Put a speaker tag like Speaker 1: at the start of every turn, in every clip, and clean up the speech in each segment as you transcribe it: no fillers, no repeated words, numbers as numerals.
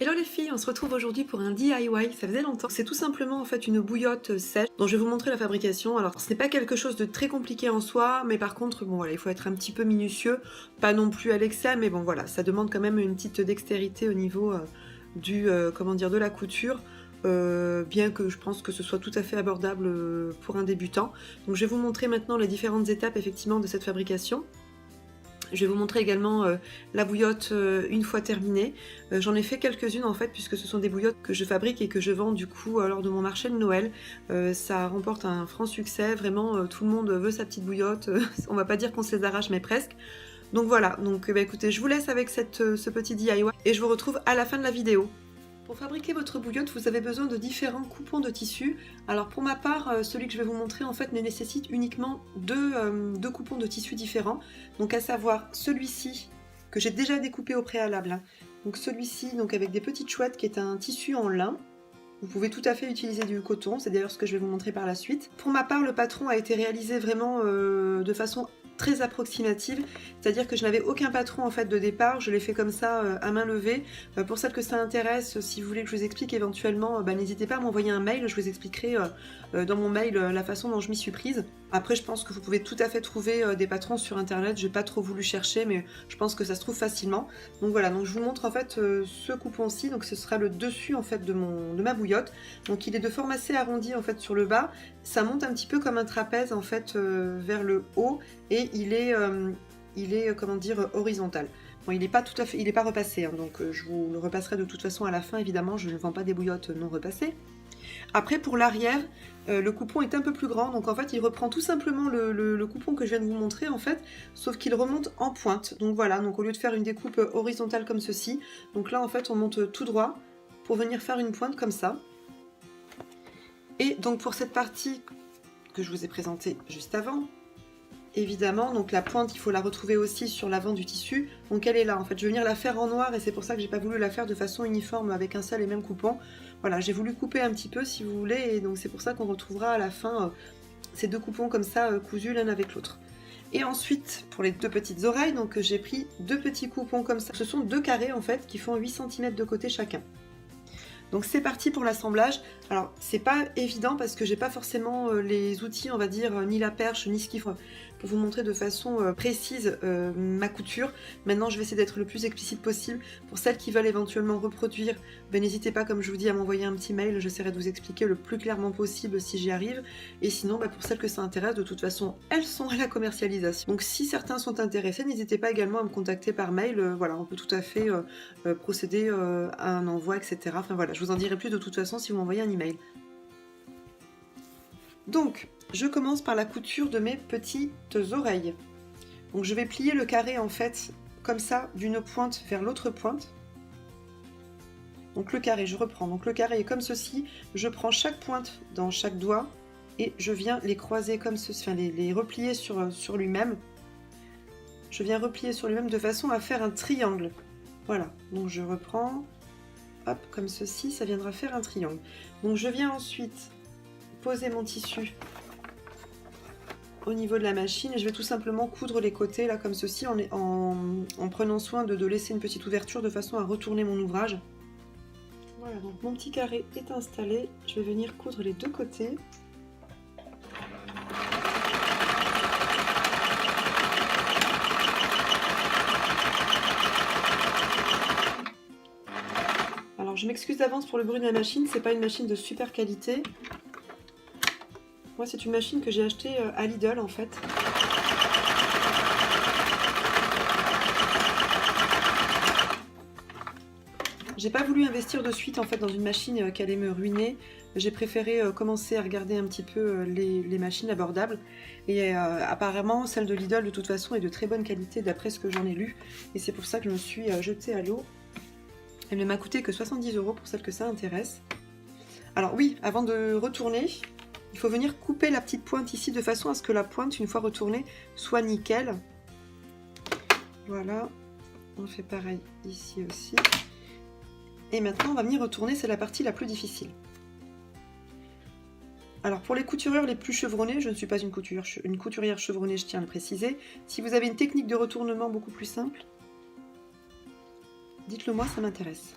Speaker 1: Hello les filles, on se retrouve aujourd'hui pour un DIY, ça faisait longtemps. C'est tout simplement en fait une bouillotte sèche dont je vais vous montrer la fabrication. Alors ce n'est pas quelque chose de très compliqué en soi, mais par contre bon voilà, il faut être un petit peu minutieux, pas non plus à l'excès, mais bon voilà, ça demande quand même une petite dextérité au niveau de la couture. Bien que je pense que ce soit tout à fait abordable pour un débutant. Donc je vais vous montrer maintenant les différentes étapes effectivement de cette fabrication. Je vais vous montrer également la bouillotte une fois terminée. J'en ai fait quelques-unes en fait, puisque ce sont des bouillottes que je fabrique et que je vends du coup lors de mon marché de Noël. Ça remporte un franc succès, vraiment tout le monde veut sa petite bouillotte. On va pas dire qu'on se les arrache, mais presque. Donc voilà, donc écoutez, je vous laisse avec ce petit DIY et je vous retrouve à la fin de la vidéo. Pour fabriquer votre bouillotte, vous avez besoin de différents coupons de tissu. Alors pour ma part, celui que je vais vous montrer en fait ne nécessite uniquement deux coupons de tissu différents. Donc à savoir celui-ci que j'ai déjà découpé au préalable. Hein. Donc celui-ci donc avec des petites chouettes qui est un tissu en lin. Vous pouvez tout à fait utiliser du coton, c'est d'ailleurs ce que je vais vous montrer par la suite. Pour ma part, le patron a été réalisé vraiment de façon très approximative, c'est-à-dire que je n'avais aucun patron en fait de départ, je l'ai fait comme ça à main levée. Pour celles que ça intéresse, si vous voulez que je vous explique éventuellement, n'hésitez pas à m'envoyer un mail, je vous expliquerai dans mon mail la façon dont je m'y suis prise. Après je pense que vous pouvez tout à fait trouver des patrons sur internet, j'ai pas trop voulu chercher mais je pense que ça se trouve facilement. Donc voilà, donc je vous montre en fait ce coupon-ci, donc ce sera le dessus en fait de ma bouillotte. Donc il est de forme assez arrondie en fait sur le bas, ça monte un petit peu comme un trapèze en fait vers le haut et il est comment dire horizontal. Bon, il n'est pas tout à fait, il n'est pas repassé, hein, donc je vous le repasserai de toute façon à la fin. Évidemment, je ne vends pas des bouillottes non repassées. Après, pour l'arrière, le coupon est un peu plus grand, donc en fait, il reprend tout simplement le coupon que je viens de vous montrer en fait, sauf qu'il remonte en pointe. Donc voilà, donc au lieu de faire une découpe horizontale comme ceci, donc là en fait, on monte tout droit pour venir faire une pointe comme ça. Et donc pour cette partie que je vous ai présentée juste avant, évidemment, donc la pointe, il faut la retrouver aussi sur l'avant du tissu. Donc elle est là, en fait, je vais venir la faire en noir et c'est pour ça que j'ai pas voulu la faire de façon uniforme avec un seul et même coupon. Voilà, j'ai voulu couper un petit peu si vous voulez et donc c'est pour ça qu'on retrouvera à la fin ces deux coupons comme ça cousus l'un avec l'autre. Et ensuite, pour les deux petites oreilles, donc j'ai pris deux petits coupons comme ça. Ce sont deux carrés en fait qui font 8 cm de côté chacun. Donc c'est parti pour l'assemblage. Alors c'est pas évident parce que j'ai pas forcément les outils, on va dire, ni la perche, ni ce qu'il faut pour vous montrer de façon précise ma couture. Maintenant je vais essayer d'être le plus explicite possible. Pour celles qui veulent éventuellement reproduire, n'hésitez pas comme je vous dis à m'envoyer un petit mail, j'essaierai de vous expliquer le plus clairement possible si j'y arrive. Et sinon pour celles que ça intéresse, de toute façon elles sont à la commercialisation. Donc si certains sont intéressés, n'hésitez pas également à me contacter par mail. Voilà, on peut tout à fait procéder à un envoi, etc. Enfin voilà, je vous en dirai plus de toute façon si vous m'envoyez un email. Donc, je commence par la couture de mes petites oreilles. Donc je vais plier le carré en fait, comme ça, d'une pointe vers l'autre pointe. Donc le carré, je reprends. Donc le carré est comme ceci. Je prends chaque pointe dans chaque doigt et je viens les croiser comme ceci, enfin les replier sur lui-même. Je viens replier sur lui-même de façon à faire un triangle. Voilà, donc je reprends, hop, comme ceci, ça viendra faire un triangle. Donc je viens ensuite poser mon tissu au niveau de la machine et je vais tout simplement coudre les côtés là comme ceci en prenant soin de laisser une petite ouverture de façon à retourner mon ouvrage. Voilà, donc mon petit carré est installé, je vais venir coudre les deux côtés. Alors je m'excuse d'avance pour le bruit de la machine, c'est pas une machine de super qualité. Moi, c'est une machine que j'ai achetée à Lidl en fait. J'ai pas voulu investir de suite en fait dans une machine qui allait me ruiner. J'ai préféré commencer à regarder un petit peu les machines abordables. Et apparemment, celle de Lidl de toute façon est de très bonne qualité d'après ce que j'en ai lu. Et c'est pour ça que je me suis jetée à l'eau. Elle ne m'a coûté que 70 € pour celle que ça intéresse. Alors oui, avant de retourner, il faut venir couper la petite pointe ici de façon à ce que la pointe, une fois retournée, soit nickel. Voilà, on fait pareil ici aussi. Et maintenant, on va venir retourner, c'est la partie la plus difficile. Alors pour les couturières les plus chevronnés, je ne suis pas une couturière chevronnée, je tiens à le préciser. Si vous avez une technique de retournement beaucoup plus simple, dites-le moi, ça m'intéresse.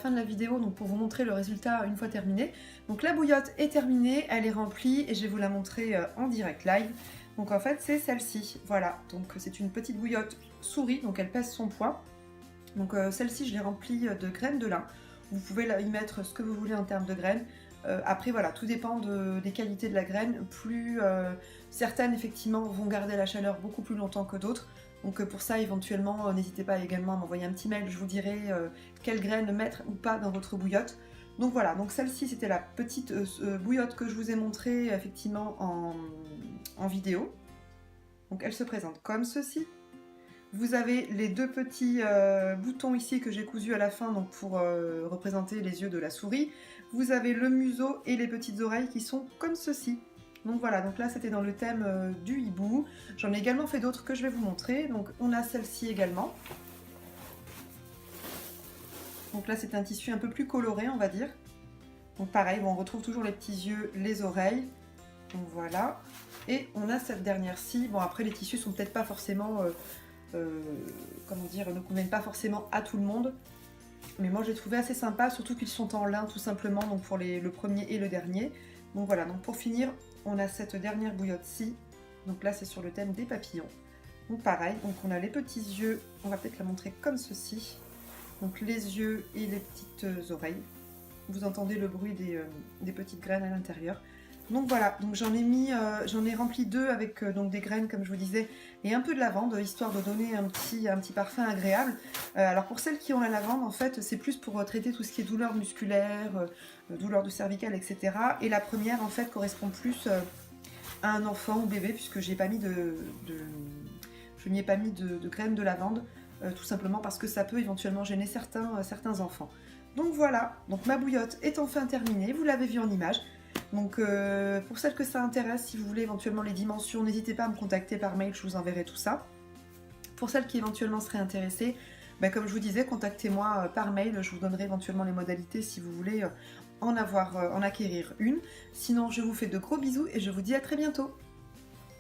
Speaker 1: fin de la vidéo donc pour vous montrer le résultat une fois terminé. Donc la bouillotte est terminée, elle est remplie et je vais vous la montrer en direct live. Donc en fait c'est celle-ci, voilà, donc c'est une petite bouillotte souris, donc elle pèse son poids. Donc celle-ci je l'ai remplie de graines de lin. Vous pouvez y mettre ce que vous voulez en termes de graines. Après voilà, tout dépend des qualités de la graine. Plus certaines effectivement vont garder la chaleur beaucoup plus longtemps que d'autres. Donc pour ça éventuellement n'hésitez pas également à m'envoyer un petit mail, je vous dirai quelles graines mettre ou pas dans votre bouillotte. Donc voilà, donc celle-ci c'était la petite bouillotte que je vous ai montrée effectivement en vidéo. Donc elle se présente comme ceci. Vous avez les deux petits boutons ici que j'ai cousus à la fin donc pour représenter les yeux de la souris. Vous avez le museau et les petites oreilles qui sont comme ceci. Donc voilà, donc là c'était dans le thème du hibou. J'en ai également fait d'autres que je vais vous montrer. Donc on a celle-ci également. Donc là c'est un tissu un peu plus coloré on va dire. Donc pareil, bon, on retrouve toujours les petits yeux, les oreilles. Donc voilà. Et on a cette dernière-ci. Bon après les tissus sont peut-être pas forcément... comment dire, ne conviennent pas forcément à tout le monde. Mais moi j'ai trouvé assez sympa, surtout qu'ils sont en lin tout simplement, donc pour le premier et le dernier. Donc voilà, donc pour finir, on a cette dernière bouillotte-ci. Donc là c'est sur le thème des papillons. Donc pareil, donc on a les petits yeux, on va peut-être la montrer comme ceci. Donc les yeux et les petites oreilles. Vous entendez le bruit des petites graines à l'intérieur. Donc voilà, donc j'en ai rempli deux avec donc des graines comme je vous disais et un peu de lavande histoire de donner un petit parfum agréable. Alors pour celles qui ont la lavande en fait c'est plus pour traiter tout ce qui est douleur musculaire, douleur de cervicale etc. Et la première en fait correspond plus à un enfant ou bébé puisque je n'y ai pas mis de graines de lavande tout simplement parce que ça peut éventuellement gêner certains enfants. Donc voilà, donc ma bouillotte est enfin terminée, vous l'avez vu en image. Donc pour celles que ça intéresse, si vous voulez éventuellement les dimensions, n'hésitez pas à me contacter par mail, je vous enverrai tout ça. Pour celles qui éventuellement seraient intéressées, comme je vous disais, contactez-moi par mail, je vous donnerai éventuellement les modalités si vous voulez en acquérir une. Sinon, je vous fais de gros bisous et je vous dis à très bientôt.